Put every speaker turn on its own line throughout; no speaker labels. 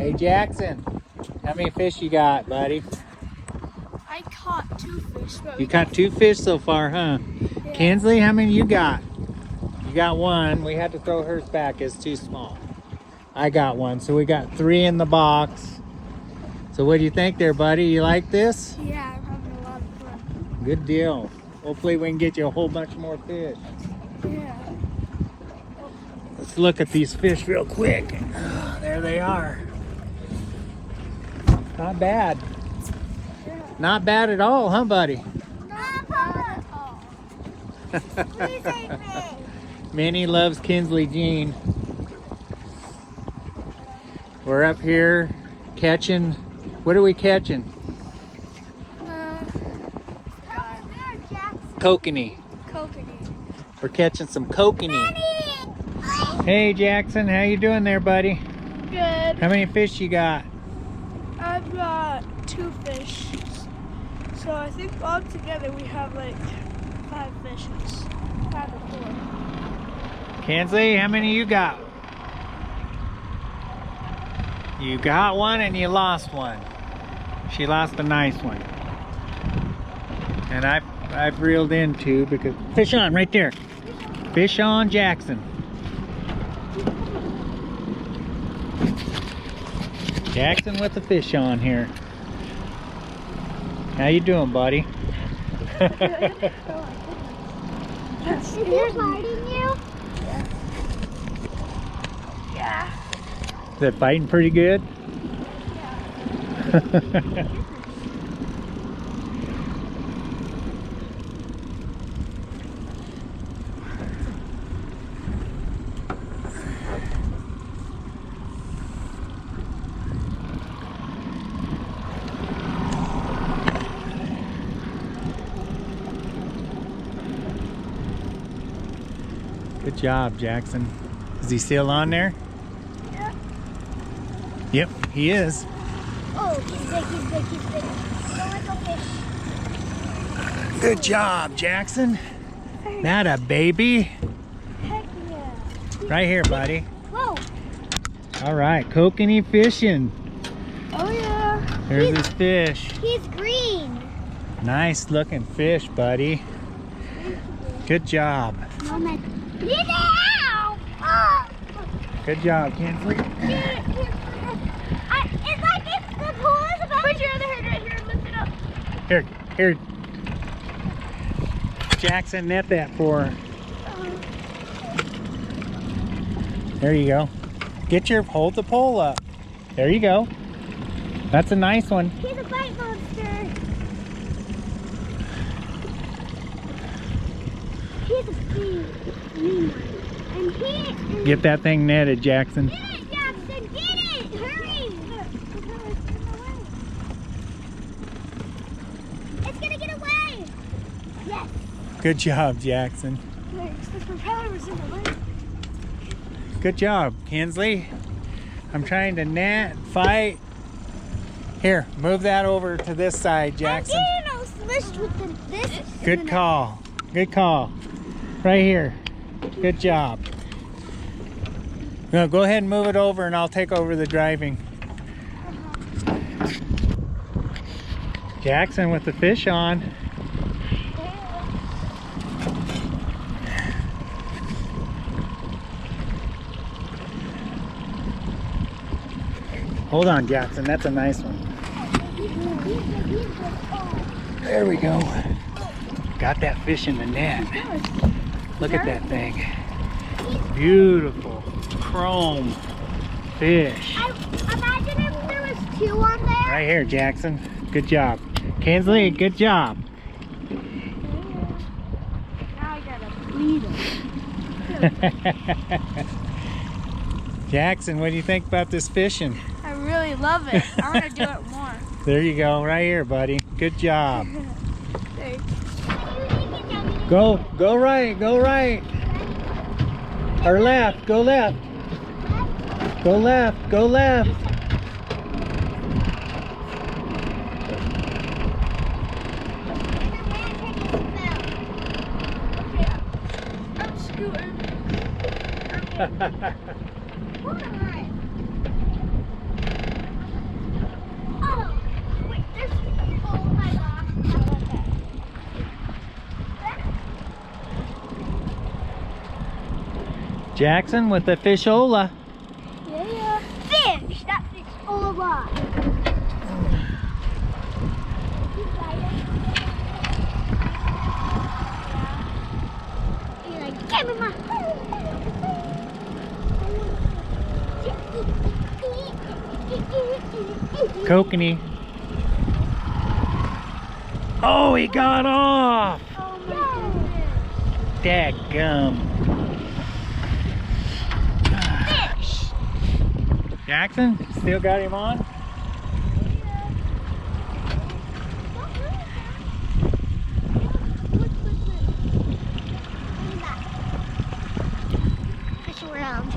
Hey Jackson, how many fish you got, buddy?
I caught 2 fish.
You caught 2 fish so far, huh?
Yeah.
Kinsley, how many you got? You got 1. We had to throw hers back, it's too small. I got 1, so we got 3 in the box. So what do you think there, buddy? You like this?
Yeah, I'm having a lot of fun.
Good deal. Hopefully we can get you a whole bunch more fish.
Yeah.
Let's look at these fish real quick. Oh, there they are. Not bad.
Yeah.
Not bad at all, huh, buddy?
Not bad at all. Please save me.
Minnie loves Kinsley Jean. We're up here catching. What are we catching? Kokanee.
Kokanee.
We're catching some kokanee. Hey Jackson, how you doing there, buddy?
Good.
How many fish you got?
I've got 2 fish. So I think all together we have like 5 fishes. 5 or 4.
Kinsley, how many you got? You got 1 and you lost 1. She lost a nice one. And I've reeled in 2 because fish on right there. Fish on Jackson. Jackson with the fish on here. How you doing, buddy?
Is he biting you? Yeah.
Is it biting pretty good?
Yeah.
Good job, Jackson. Is he still on there?
Yeah.
Yep, he is.
Oh, he's big, he's big, he's big. Don't let go fish.
Good job, Jackson. That a baby.
Heck yeah.
Right here, buddy.
Whoa.
All right, kokanee fishing.
Oh yeah.
There's his fish.
He's green.
Nice looking fish, buddy. Good job.
Mama. Get it out! Oh.
Good job, Kinsley.
It's like it's the pool is about. Put your other hand right here and lift it up.
Here. Jackson, net that for her. There you go. Hold the pole up. There you go. That's a nice one.
He's a bite monster. He's a big green one. And he is...
Get that thing netted, Jackson.
Get it, Jackson! Get it! Hurry! It's gonna get away! Yes!
Good job, Jackson.
Thanks. The propeller was in the way.
Good job, Kinsley. I'm trying to net, fight. Here, move that over to this side, Jackson.
I'm getting all smushed with this.
Good call. Good call. Right here. Good job. No, go ahead and move it over and I'll take over the driving. Jackson with the fish on. Hold on, Jackson. That's a nice one. There we go. Got that fish in the net. Look at that thing. Beautiful chrome fish.
Imagine if there was 2 on there.
Right here, Jackson. Good job. Kinsley, good job.
Now I gotta bleed him.
Jackson, what do you think about this fishing?
I really love it. I want to do it more.
There you go, right here, buddy. Good job.
Thanks.
Go right, go right. Or left, go left. Go left, go left.
I'm scooting.
Jackson with the fishola.
Yeah. Fish! That fish all alive. You're like, give me my
Kokanee. Oh, he got off!
Oh my
Dadgum.
goodness. Fish!
Jackson, still got him on?
Fish around.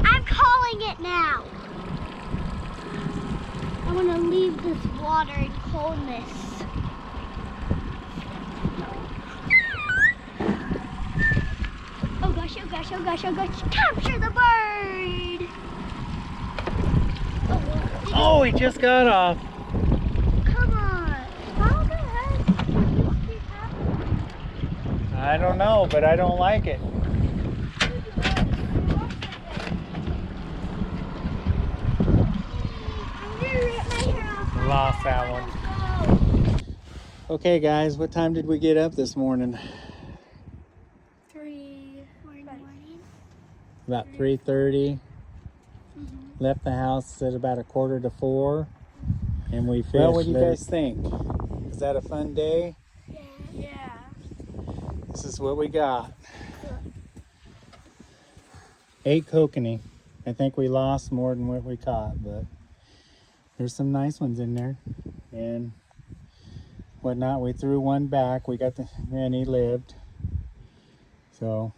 I'm calling it now. I want to leave this water in coldness. Oh gosh, oh gosh, oh gosh, oh gosh. Capture the bird!
Oh, he just got off.
Come on. How the heck does this keep happening?
I don't know, but I don't like it. Lost that one. Okay guys, what time did we get up this morning?
3 morning.
About 3:30. Left the house at about 3:45, and we fished. Well, what do you guys think? Is that a fun day?
Yeah.
This is what we got. 8 kokanee. I think we lost more than what we caught, but there's some nice ones in there. And whatnot, we threw one back. We got and he lived. So,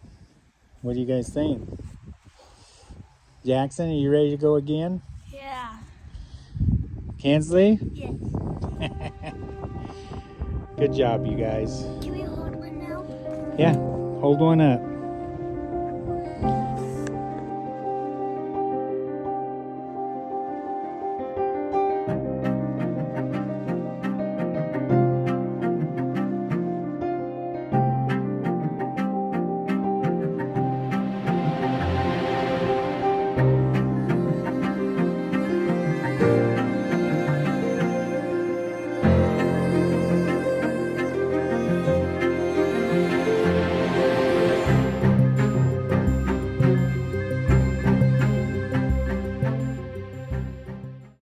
what do you guys think? Jackson, are you ready to go again?
Yeah.
Kinsley?
Yes.
Good job, you guys.
Can we hold one now?
Yeah, hold one up.